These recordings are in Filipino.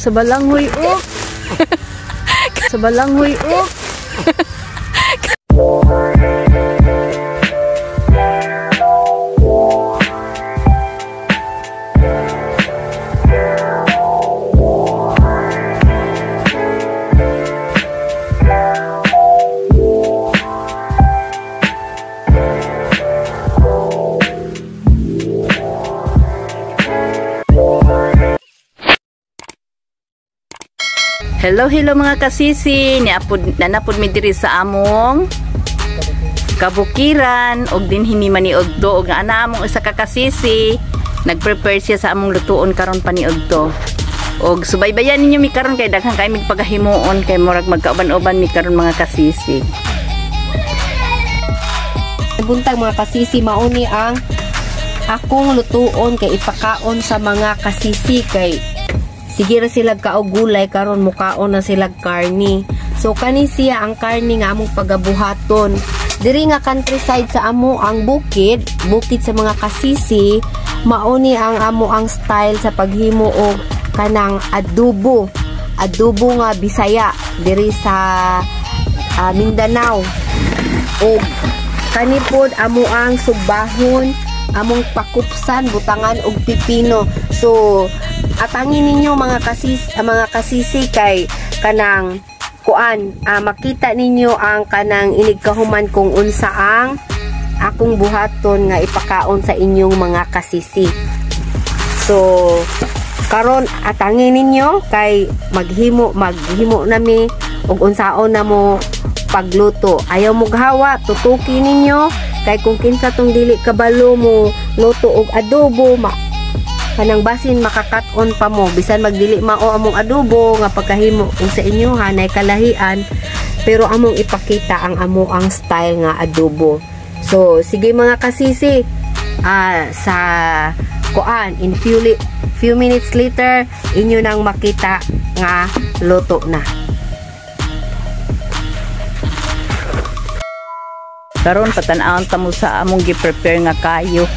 Sa balanghoy oh. Sa balanghoy oh. Hello mga kasisi, nanapod mi diri sa among kabukiran og din hiniman ni Ogdo og ana among usa ka kasisi nagprepare siya sa among lutuon karon pa ni Ogdo. Og subaybayan ninyo mi karon kay daghan kay mig pagahimuon kay murag magkauban-uban mi karon mga kasisi. Buntag mga kasisi, mauni ang akong lutuon kay ipakaon sa mga kasisi kay sige ra sila kaog gulay karon mukaon na sila karni. So kani siya ang karni nga among pagabuhaton. Diri nga countryside sa amo ang bukid sa mga kasisi, mauni ang amo ang style sa paghimo og kanang adobo. Adobo nga Bisaya diri sa Mindanao. Og kani pod amo ang sugbahon, among pakupsan, butangan og pipino. So atangin ninyo mga kasisi kay kanang kuan makita ninyo ang kanang inigkahuman kung unsa ang akong buhaton nga ipakaon sa inyong mga kasisi. So karon atangin ninyo kay maghimo nami og unsaon na mo pagluto. Ayaw mo gawa, tutuki ninyo kay kung kinsa tong dili kabalo mo luto og adobo kanang basin makakaton pa mo bisan magdili mao among adobo nga pagkahimo kung sa inyo hanay kalahian, pero among ipakita ang amo ang style nga adobo. So sige mga kasisi, sa kuan in few minutes later inyo nang makita nga luto na. Karon patan-aon ta mo sa among gi-prepare nga kayo.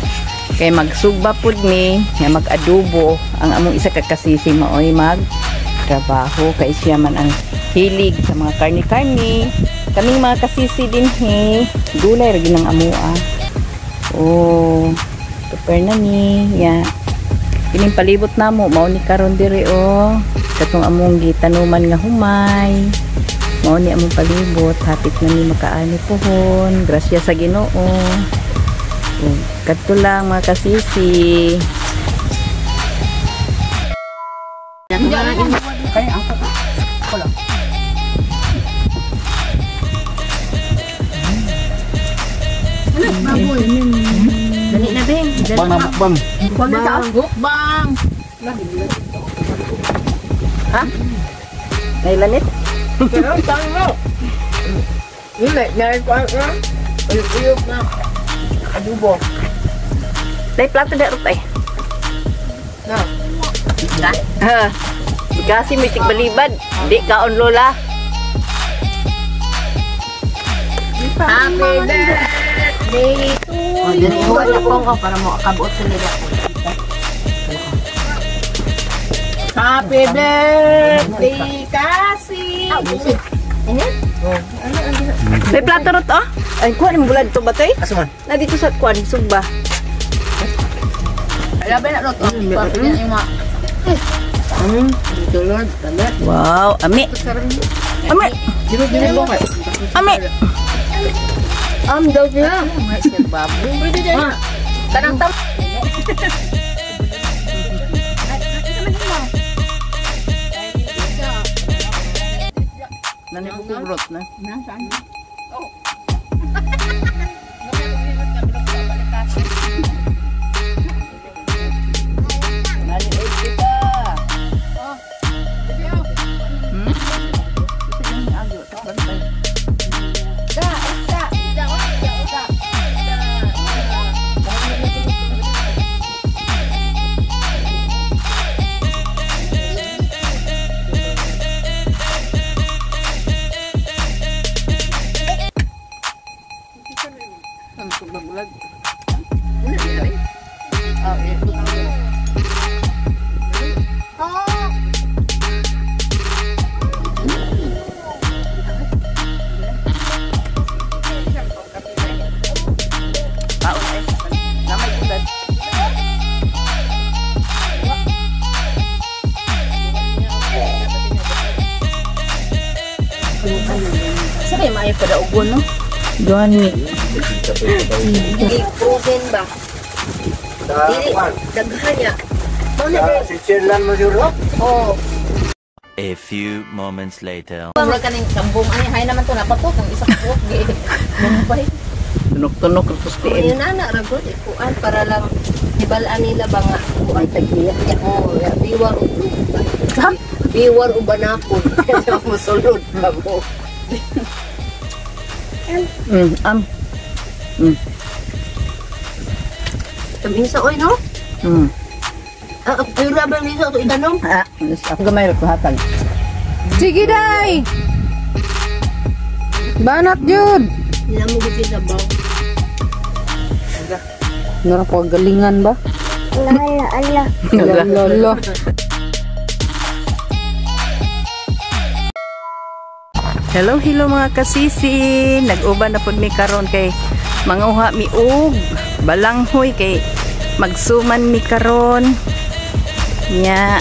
Kay magsugba pud mi nga mag-adobo ang among isa ka kasisi maoy magtrabaho kay siya man ang hilig sa mga karni-karni. Kaming mga kasisi din gulay ra gyud ang amoa. Oh, prepare na ni ya. Kining palibot namo mao ni karon diri katong among gitanuman nga humay. Mao ni among palibot, hapit na ni makaani pohon. Grasya sa Ginoo. Kadto lang mga kasisi. Kaya ako wala. Baboy. Dali na beng. Bang na mukbang. Mukbang. Ha? Nailanit? Pero tang mo. Nai ko uyok na. Adobo. Dai plato darot ay. Na. Ha. Kasi may tigbalibad. Di kaon lola. Happy birthday to you. Dili ko na ko para mo akabuot sa nila ko. Happy birthday kasi. May plato rot Ay kuan mo bulad to batay? Asuman. Na dito sa kuan sugba. Labi na rot yung mga dito Lord, talat. Wow, ami. Ami. Dito mo kay. Ami. Daw niya. May baboy. Pwede din. Tanang tam. Nani ko grot na. Nasaan? Oh. Nani kita. Oh. Maayo pada ugon, no? Gani. Hindi proven ba? Dili, daghan niya. Si Sherlan mo siguro? Oo. A few moments later. Mura ka ng kambong. Ay, hay naman to napatok. Ang isa ka po. Bumbay. Tunok-tunok ang pustiin. Yun na, ragot. Ikuan para lang ibalaan nila ba nga. Kuan tagiya. Oo, biwar o biwar o banapon. Kaya musulod ba mo? Kaming sa oy, no? Yung rubber nito, ito itanong? Ako gamay rin hatag. Sige, day! Banat, Jud! Hindi na mo gusto sa baw. Nara ko galingan ba? Ala. Lolo. Hello mga kasisi. Nag-uban na pud mi karon kay mga uha mi og balanghoy kay magsuman mi karon. Nya.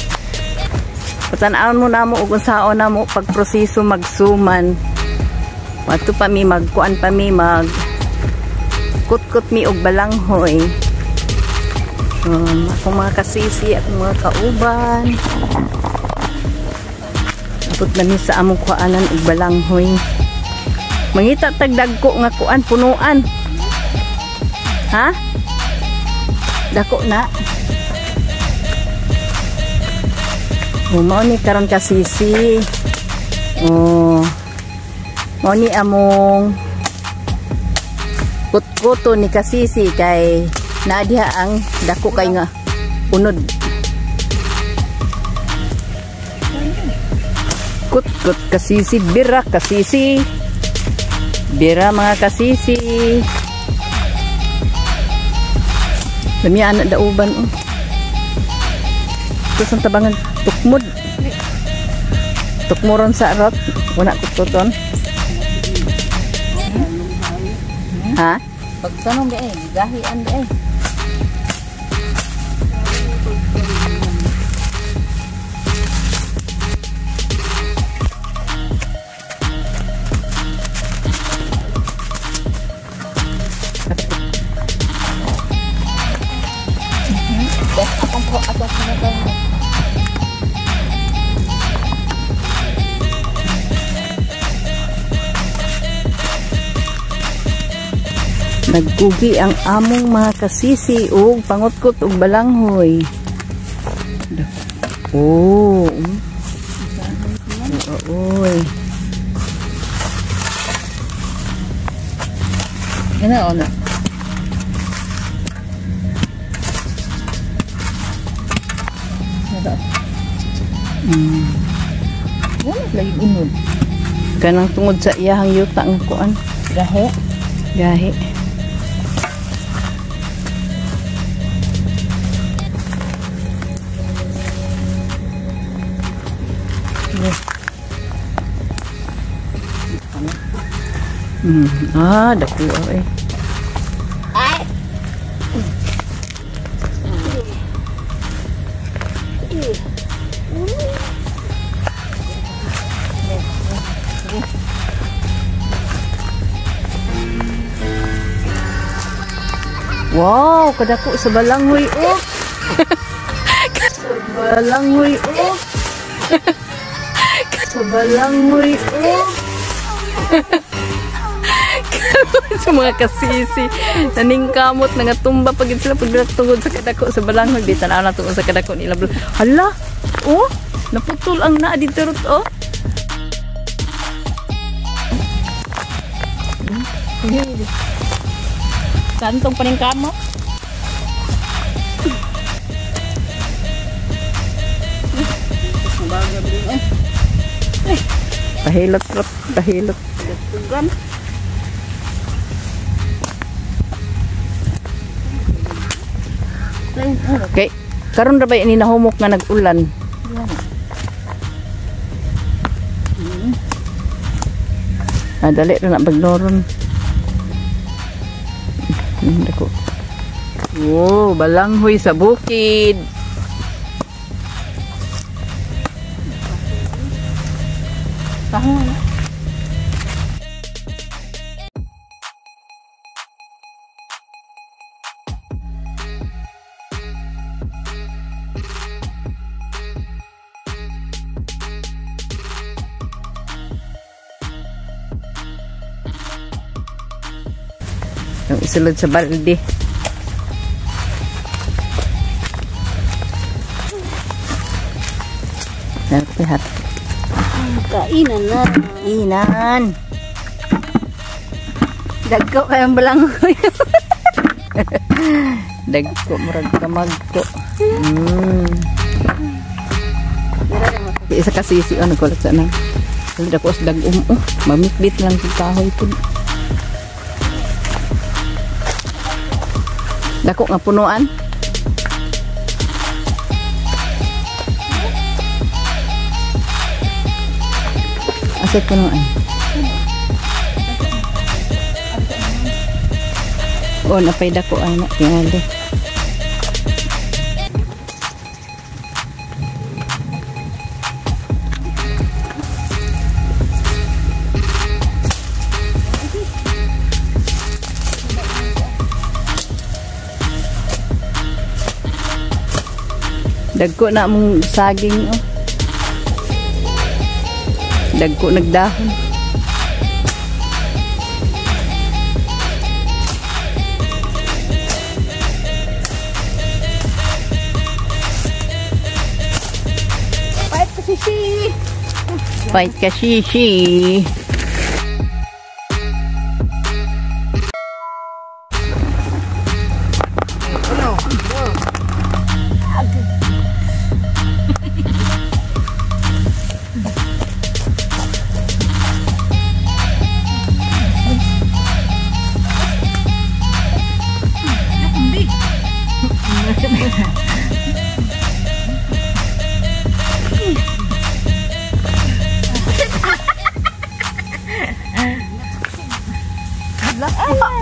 Patan-aon mo na mo ug unsaon na mo pagproseso magsuman. Wato pa mi magkuan pa mi mag kutkut mi og balanghoy. Akong mga kasisi, akong mga kauban. Apot na mi sa among kuanan og balanghoy. Mangita tagdagko nga kuan punuan. Ha? Dako na. Mao ni karon kasisi. Mao ni among kutkuto ni kasisi kay naadiha ang dako kay nga unod. Kutkut kasisi, bira kasisi. Bira mga kasisi. Dami anak dauban oh. Terus ang tabangan tukmod. Tukmuron sa rot. Wala kutkuton. Ha? Pagsanong di eh, gahian di eh. Nagkugi ang among mga kasisi og pangutkot og balanghoy. Oh. Oy. Ano ona? Wala lagi unod. Kanang tungod sa iyahang yuta ang kuan. Gahe. Gahi. Dako eh. Wow, kadako sa balanghoy oh. Balanghoy oh. Sa balanghoy oh. Sa mga kasisi naningkamot nga tumba pag sila pagtungod sa kadako sa balanghoy di tanaw na tungod sa kadako nila. Hala oh, naputol ang naa dito rot oh. Kantong paningkamot. Pahilot rot, pahilot. Okay, karon ra ba ini nahumok nga nag-ulan? Dali ra na bagnoron. Dako. Wow, balanghoy sa bukid. isulod sa balde. Lihat. Kainan na. Inan. Dagko kayang balangoy. Dagko murag kamagko. Isa kasi si ano ko sa nang. Dako sa dagum. Mamikbit lang sa kahoy pud. Dako nga punuan. Asa punuan. Oh, napay dako anak tingali. Dagko na mong saging oh. Dagko nagdahon. Fight ka shishi.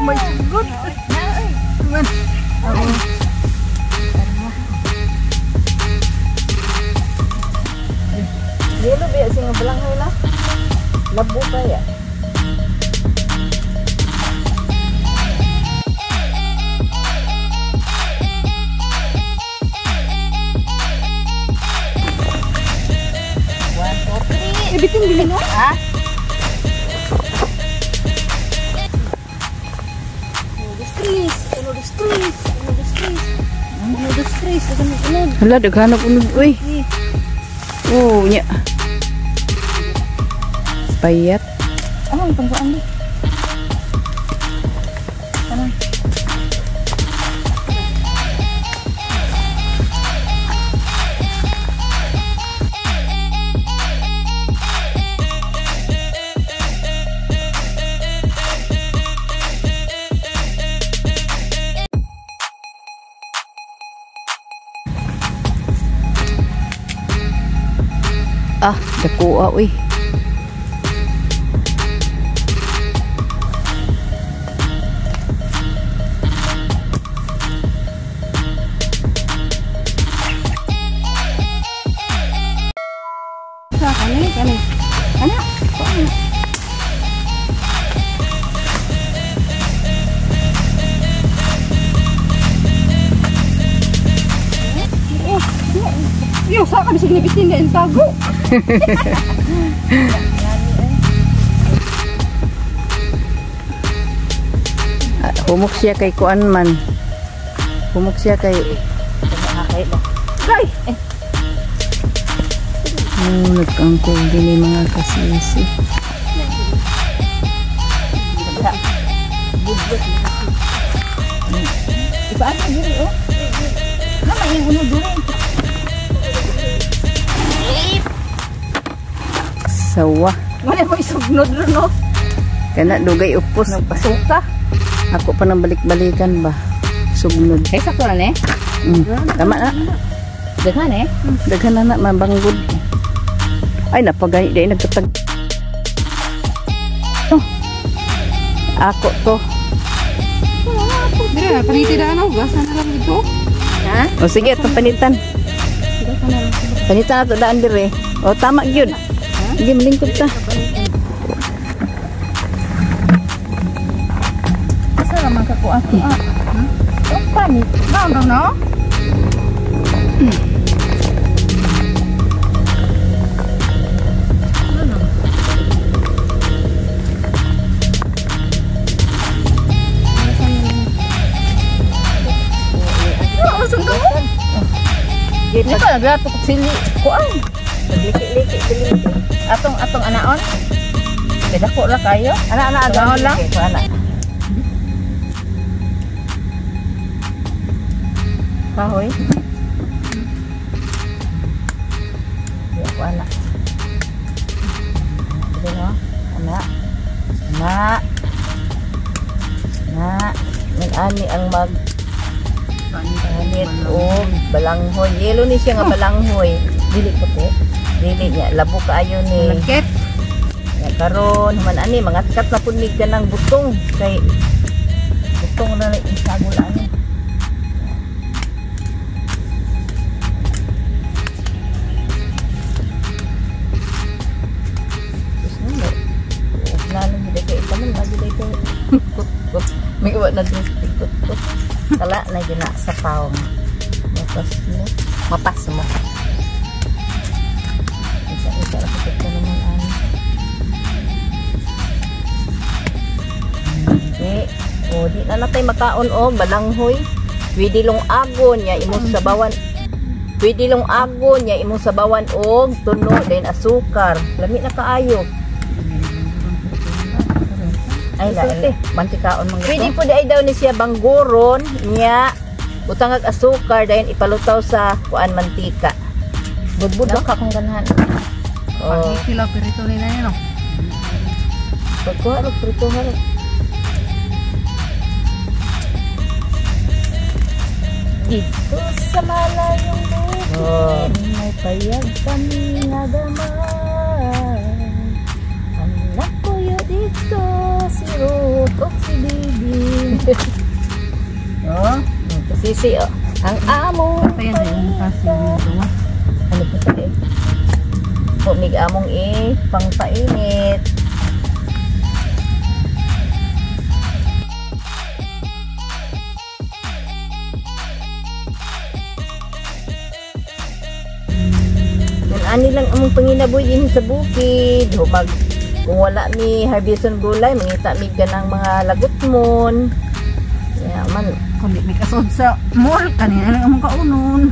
May sugod. Man. Yelo biya sing balangoy na. Labo pa ya. Ibitin bilhin mo? Ah? Hala, daghanap unod. Uy. Oh, nya. Payat. Ano ang tangguan mo? Ano? Ah, dako uy. Kani. Ana. Yo, sa ka bisig nibitin din tago. Humok siya kay kuan man. Humok siya kay Kay. nagkangkong din yung mga kasisi. Ipaan mo diri oh. Nama yung uno diri. Sawa. Wala mo isugnod ron no. Kana dugay upos. Nagpasuka. Ako pa nang balik-balikan ba. Sugnod. Ay sakto na ne. Tama na. Daghan eh. Daghan na mabanggod. Ay napagay dai nagtatag. Oh. Ako to. Dira paniti da ano gas na lang dito. Ha? O sige, ito panitan. Panitan na ito daan dire. O tama gyud. Sige malingkod ta. Asa naman ka ko ato ah. Ang panit. Naon no? Ada tukok sili. Kuan. Liki-liki. Atong anaon. Beda ko lah kayo. Anak-anak Tumaon lang. Anak. Kahoy. Ya ko anak. Dito anak. Ani ang panit o balanghoy. Yelo ni siya nga balanghoy. Dili puti. Dili niya labo kaayo ni. Lagkit. Ya karon man ani mangatkat na pud mig kanang butong kay butong na isagol ani. May uwa na din ikot-ikot. Kala na gina sa paong. Mapas mo. Isa-isa lang ito naman ani. Okay. O, di na natay makaon o. Balanghoy. Pwede long agon niya imong sabawan. Pwede long agon niya imong sabawan og tuno din asukar. Lami na kaayo. Ay lain mantikaon mga pwede po dai daw ni siya banggoron niya utangag asukar dayon ipalutaw sa kuan mantika budbud no? Ka kung ganahan Oh kilo perito nila yan no pagkuha ro prito ha dito sa malayong bukid may payag kami nga gamay anak ko yo dito si Ruth o si Bibi. No? Kasisi o. Ang amo. Kaya na yung kasi yung ano po tayo? Pumig among pangpainit. Kung ani lang among panginaboy din sa bukid. Humag kung wala mi harbison gulay, mangita mi ganang mga lagot mon. Ya man, kundi may kasod sa mall kanina lang among kaunon.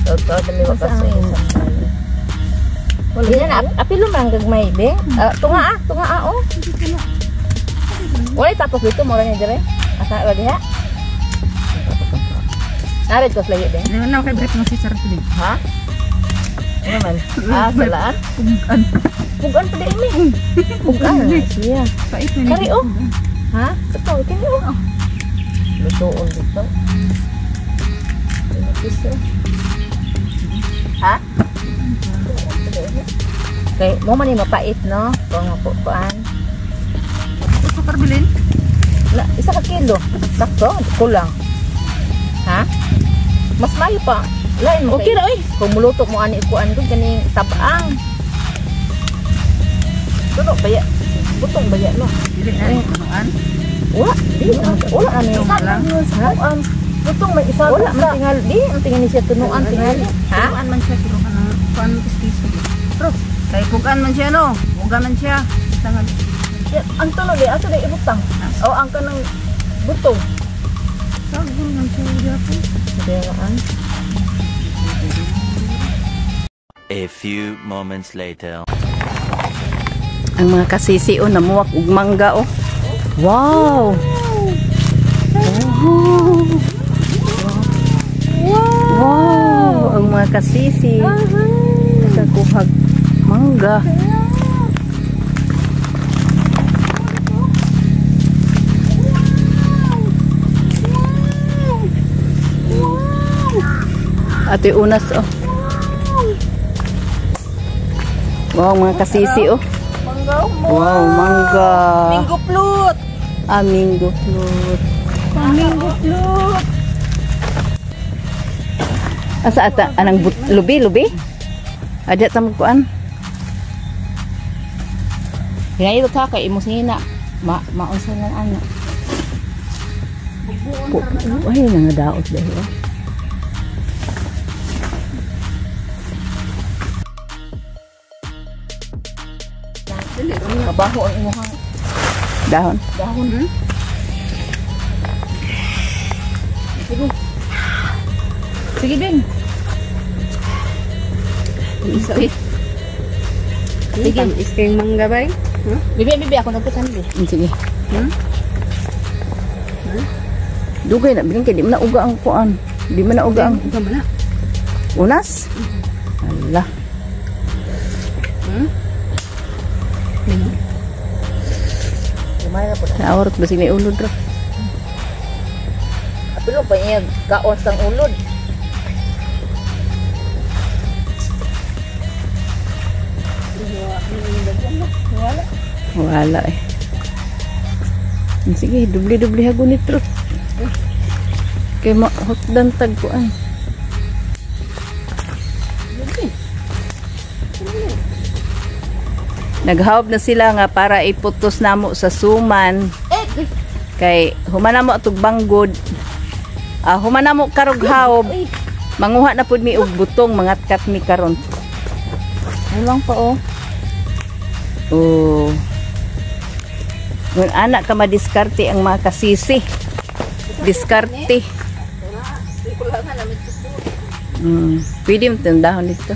Totoo dami makasay. Wala na apilo man gagmay be. Tunga oh. Wala tapos dito mo ra ni dire. Asa ba diha? Narid ko lagi be. Ano na kay break mo si Sir Tulig? Ha? Ano man? Salaan? Pugan pa din eh. Pugan. Siya. Pait na Kari oh. Ha? Ito, kini oh. Lutoon dito. Inipis oh. Ha? Okay, mo man yung mapait no? Kung mapukuan. Sukar bilin? Isa ka kilo. Sakto, kulang. Ha? Mas mayo pa. Lain mo. Okay ra oy. Kung muluto mo ani kuan dun kaning tabang. Tuno baya. Butong baya no. Dili na kunuan. Wala, ano yung tunuan. Butong may isa. Wala man tingal di, ang tingin ni siya tunuan tingal. Ha? Tunuan man siya kilo kanang kuan pistiso. Pero kay pugan man siya no. Pugan man siya. Tangan. Ang tuno di ato di ibutang. O ang kanang butong. Sagol man siya gyapon. Sabihan. A few moments later. Ang mga kasisi o namuwak ug mangga o. Wow. Wow. Ang mga kasisi. Nakakuhag mangga. Ate unas oh. Wow, mga kasisi oh. Wow, mangga. Minggo flute. Minggo flute. Minggo flute. Asa ata anang lubi? Ada ta kuan. Ngayon ta kay imong sina. Maunsa lang ana. Ay, nangadaot dahil. Mabaho ang imuhang dahon. Sige. Sige din. Isa uy. Sige, iskeng mangga bay. Bibi ako nagputan bi. Sige. Dugay na bilang kay di man na uga ang kuan. Di man na uga ang Gamana. unas. Allah. Lumay na po. Naawrot ba sini ulod ra? Pero pa niya kaon sang ulod. Wala eh. Sige, dubli-dubli hagunit ro. Kay mahutdan tag kuan. Naghawb na sila nga para iputos namo sa suman. Kay humana mo atog banggod. Humana mo karog hawb. Manguha na pud mi og butong mangatkat mi karon. Ayun pa oh. Oh. Ngun anak ka madiskarte ang mga kasisi. Diskarte. Pwede mo tandahon dito.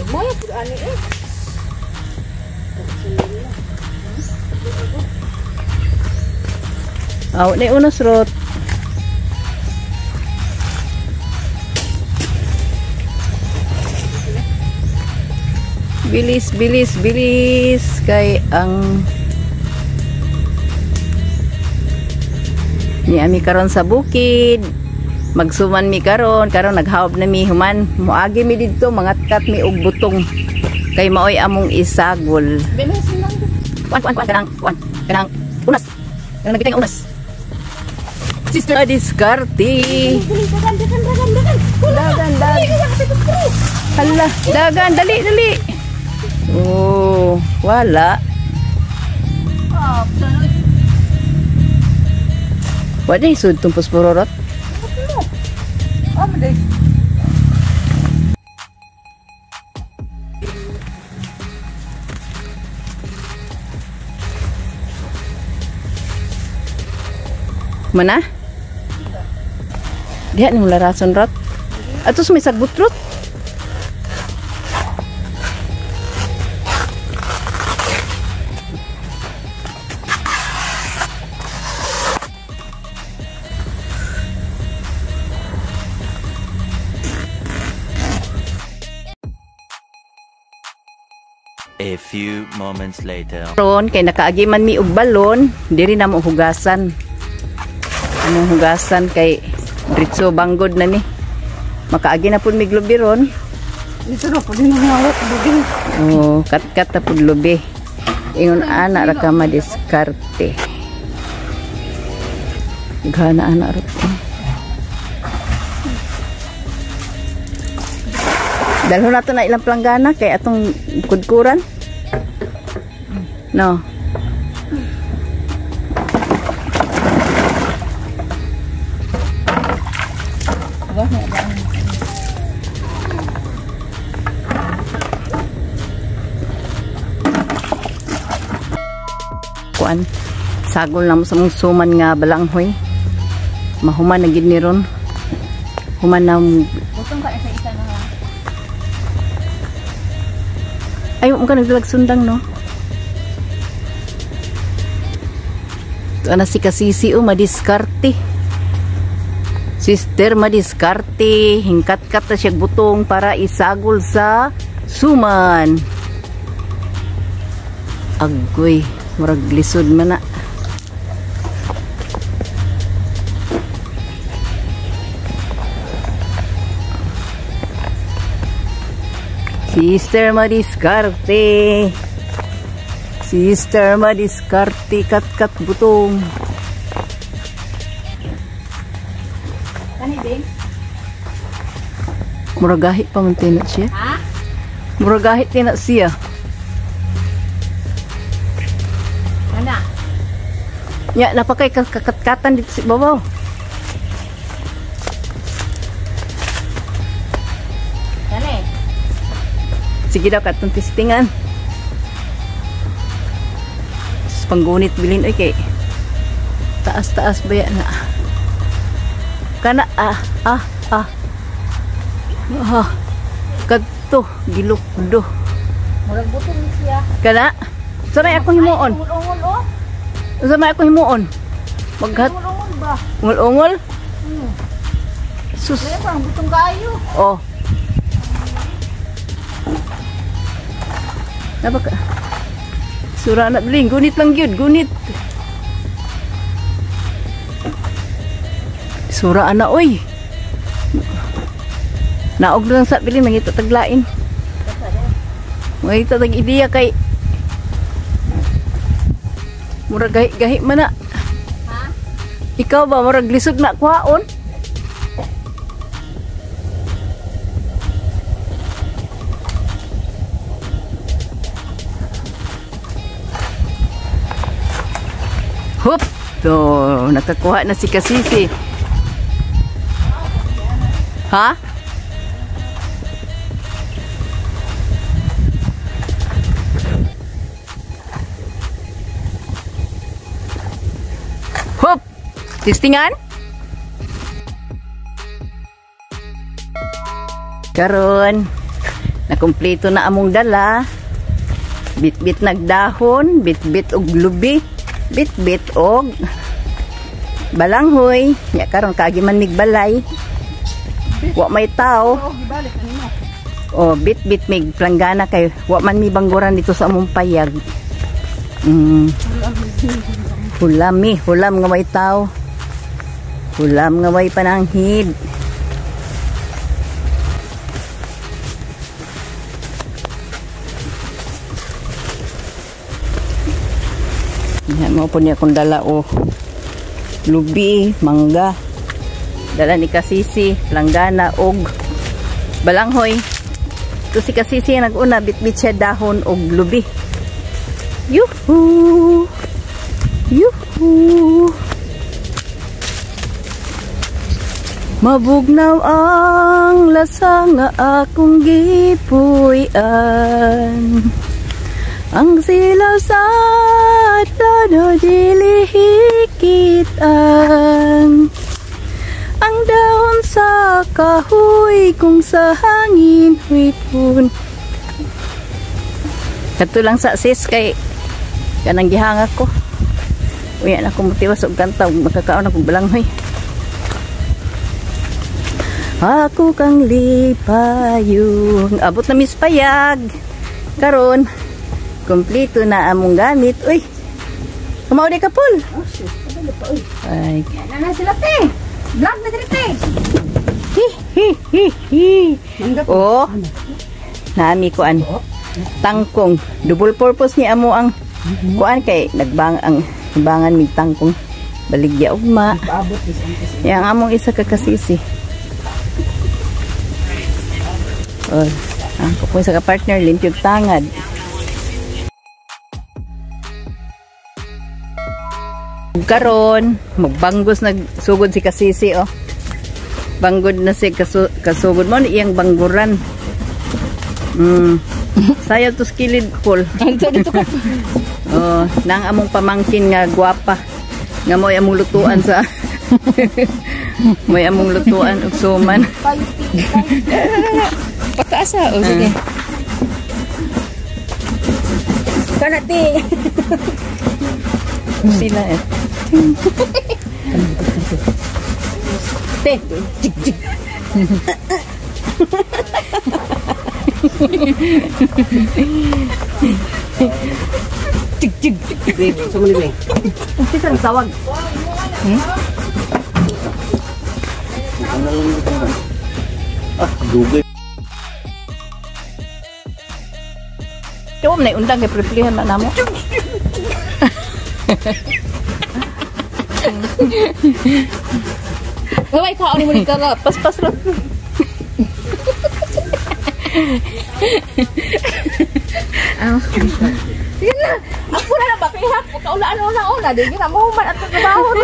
Lumay po ani eh. Aw, ni unos rot. Bilis, bilis, bilis. Kay ang ni ami karon sa bukid. Magsuman mi karon naghawb na mi human. Moagi mi didto mangatkat mi og butong. Kay maoy among isagol. Binasin lang. Kanang unas. Kanang nagitang unas. Sister Diskarte. Dagan. Hala, dagan, dali. Oh, wala. Wala isud tumpos pororot. Mana? Diha ni mula rason rot. Atos may sagbut rot. A few moments later. Ron kay nakaagi man mi og balon, diri na mo hugasan. Anong hugasan kay diretso banggod na ni. Makaagi na pud mi globe ron. Dito na po din nawawat bugin. Oh, kat-kat na pud lobe. Ingon ana ra ka madiskarte. Gana ana ra. Dalho na to na ilang planggana kay atong kudkuran. No. Kuan sagol na mo sa mong suman nga balanghoy. Mahuman na gid ni ron. Human na Butong ka sa isa na. ay mo ka nagdalag sundang no. Ana si kasisi o madiskarte. Sister madiskarte, hingkat-kat na siya butong para isagol sa suman. Agoy, murag lisod man na. Sister madiskarte. Sister madiskarte, kat-kat butong. Kani din? Muragahi pa man tinat siya. Ha? Muragahi tinat siya. Ana. Nya, napakay kakat-katan dito si babaw. Kani. Sige daw, katong testingan. Panggunit bilin, oy kay taas-taas baya na. Kana, Kadto gilukdo. Murag buto ni siya. Kana? Sanay ako himuon. Ungol-ungol oh. Sanay ako himuon. Maghat Ungol-ungol ba? ungol-ungol. Sus. Kaya parang butong kayo. Oh. Napaka. Sura na bling, gunit lang gyud, gunit. Sura ana oy. Naog lang sa biling mangita taglain. Mangita tag ideya kay murag gahi man na. Ha? Ikaw ba murag lisod na kuhaon? Hop! So, nakakuha na si Kasisi. Ha? Hop! Tistingan? Karon, nakumpleto na among dala. Bit-bit nagdahon, bit-bit og lubi. Bit-bit og balanghoy nya karon kaagi man mig balay wa may tao o bit-bit mig planggana kay wa man mi bangguran dito sa among payag. Hulam nga may tao, hulam nga may pananghid. Yan mo po niya kung dala o lubi, mangga. Dala ni Kasisi, langgana, og balanghoy. Ito si Kasisi nag-una, bit-bit siya dahon og lubi. Yuhu! Yuhu! Mabugnaw ang lasa nga akong gipuy-an. Ang silaw sa todo dilihikitan. Ang dahon sa kahoy kung sa hangin huitun. Kato lang sa sis kay kanang gihangak ko. Uya na ko mutiwas og kanta makakaon akong balanghoy. Ako kang lipayong abot na Miss Payag. Karon kompleto na among gamit. Uy. Kumaw di ka pul. Ay. Nana sila te. Vlog na diri te. Oh. Nami ko an tangkong. Double purpose ni amo ang kuan kay nagbang ang bangan mig tangkong baligya ugma. Yang among isa ka Kasisi. Oh, ang ko sa ka partner limpyog tangad. Karon magbanggos nagsugod si Kasisi oh. Banggod na si kasugod mo iyang bangguran. Sayaw to skilid pol. Oh, nang among pamangkin nga gwapa. Nga mo'y among lutuan sa mo'y among lutuan og suman. Pataasa oh sige. Kanati. Sila eh. Te. Jig. Sumuli ba? Isang tawag. Google. Coba na undang kay prepilihan na namo. Gawai ka ani mo ni kara pas ra. Sige na. Ako na ba kay hap kaulaan una di na mo man at trabaho.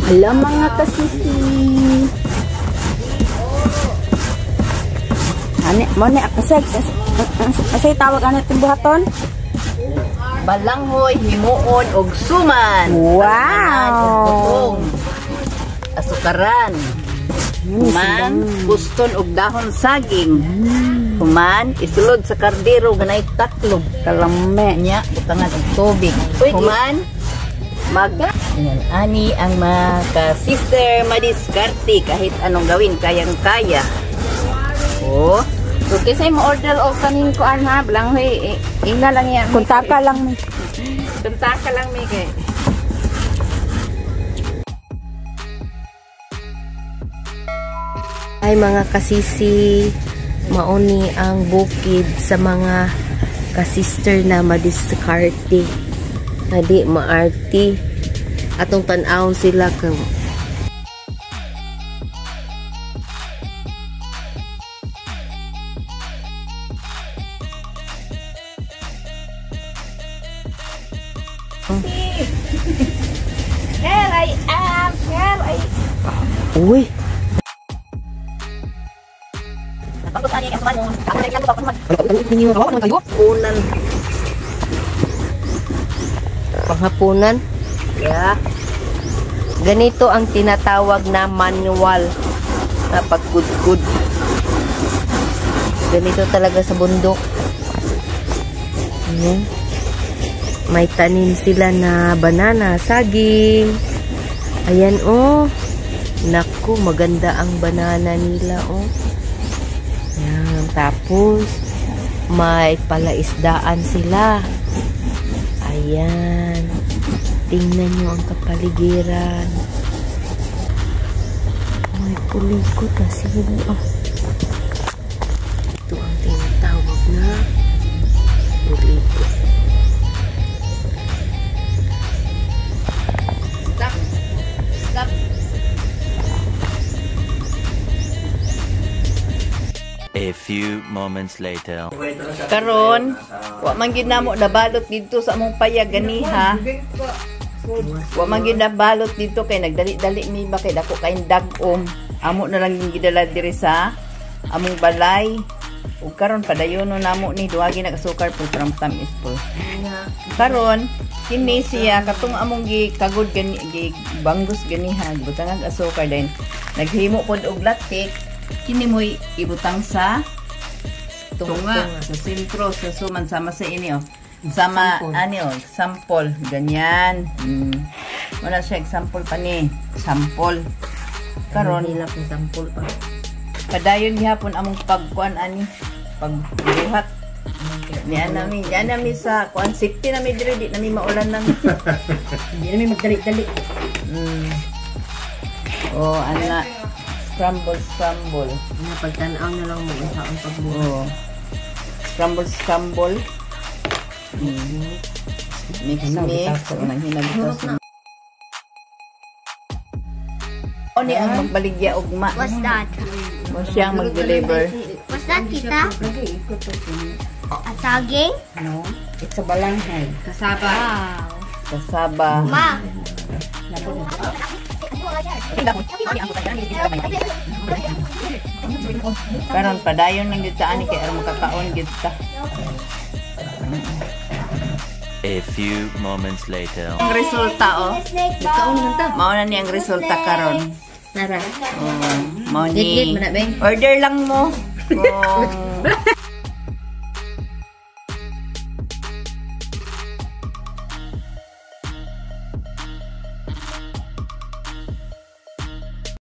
Alam mga Kasisi. Ane, mo ni asay tawag ana timbuhaton. balanghoy, himuon, og suman. Wow! Putong, asukaran. Human, kuston og dahon saging. Human, isulod sa kardero ganay taklog. Kalame. Nya, butangan og tubig. Human, Yan, ani ang mga sister madiskarte kahit anong gawin, kayang-kaya. Oh. So, kasi mo order o kanin ko ha, balanghoy, ina lang yan. Kunta ka lang. Kunta ka lang, may kay. Ay mga kasisi, mauni ang bukid sa mga kasister na madiskarte. Na di maarti. Atong tan-awon sila ka. Here I am, here I am. Uy! Unan. Panghapunan. Yeah. Ganito ang tinatawag na manual na pagkudkud. Ganito talaga sa bundok. Ayan. May tanim sila na banana, saging. Ayan oh. Naku, maganda ang banana nila oh. Ayan. Tapos, may palaisdaan sila. Ayan. Tingnan nyo ang kapaligiran. May kulikot na sila. Oh. Ito ang tinatawag na kulikot. Stop. Stop. A few moments later. Karon, wa man gid namo nabalot dito sa among payag ganiha. Wa man gid nabalot dito kay nagdali-dali mi ba kay dako kay dagom. Amo na lang yung gidala diri sa among balay. Ug karon padayono namo ni duagi na kasukar po from tamis po. Karon kini siya katong among gikagod gani bangus ganiha butang ang asukar din. Naghimo pod og latik. Kini mo ibutang sa tunga, sa sentro, sa suman, sama sa ini oh. Sama, ani oh, sample, ganyan. Wala siya, example pa ni. Sample. Karon, Hilap ng sampol pa. padayon gihapon among pagkuan ani, pagbuhat. Ni anami sa kuan safety na mi diri di na mi maulan nang. Hindi namin magdali-dali. Oh, ana scramble. Pagtanaw na lang mo sa ang pagbuhat. Oh. Scramble. Mix. Nang hinagtas. Oni ang magbaligya ugma. What's that? Mo siyang mag-deliver. What's that, tita? A saging? No, it's a balanghoy. Kasaba. Kasaba. Ma. Karon padayon lang gyud ta ani kay aron makakaon gyud ta. A few moments later. Ang resulta oh. Mao na ni ang resulta karon. Nara. Oh, mao Dikit ni. mo na, Beng. Order lang mo. Oh.